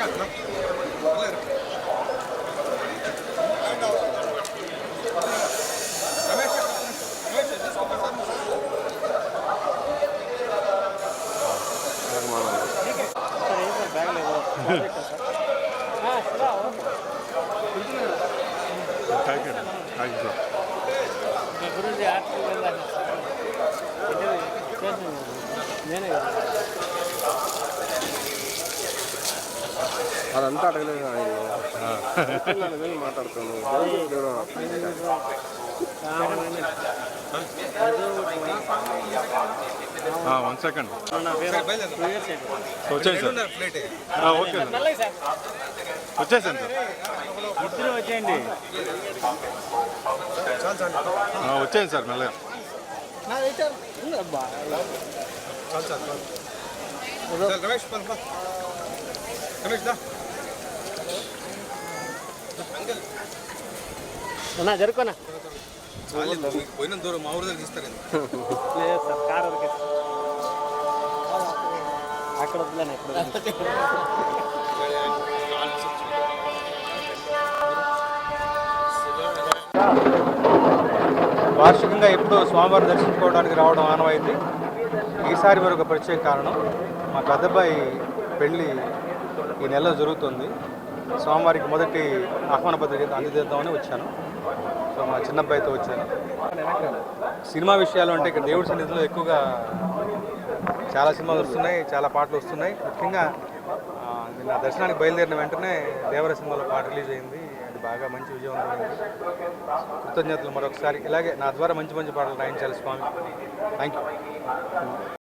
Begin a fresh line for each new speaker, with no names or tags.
గురించి నేనే
అదంతా అడగలేదు ఆయన మాట్లాడుతున్నాను.
1 సెకండ్ వచ్చేసాను సార్. ఓకే సార్, వచ్చేసాను సార్.
ఇద్దరు వచ్చేయండి.
వచ్చేయండి సార్ మెల్లగా.
జరుకోనా
పోయిన దూరం మా ఊరు దగ్గర ఇస్తారు.
లేదు సార్, కారు వరకు అక్కడ వద్దులేను.
వార్షికంగా ఎప్పుడూ స్వామివారిని దర్శించుకోవడానికి రావడం ఆనవాయింది. ఈసారి మరొక ప్రత్యేక కారణం, మా పెద్దబ్బాయి పెళ్ళి ఈ నెలలో జరుగుతుంది. స్వామివారికి మొదటి ఆహ్వాన పత్రిక అందజేద్దామని వచ్చాను. సో మా చిన్నబ్బాయితో వచ్చాను. సినిమా విషయాలు అంటే ఇక్కడ దేవుడి సన్నిధిలో ఎక్కువగా చాలా సినిమాలు వస్తున్నాయి, చాలా పాటలు వస్తున్నాయి. ముఖ్యంగా నా దర్శనానికి బయలుదేరిన వెంటనే దేవర సినిమాలో పాట రిలీజ్ అయింది. అది బాగా మంచి విజయవంతమైంది. కృతజ్ఞతలు మరొకసారి. ఇలాగే నా ద్వారా మంచి మంచి పాటలు రాయించాలి స్వామి. Thank you.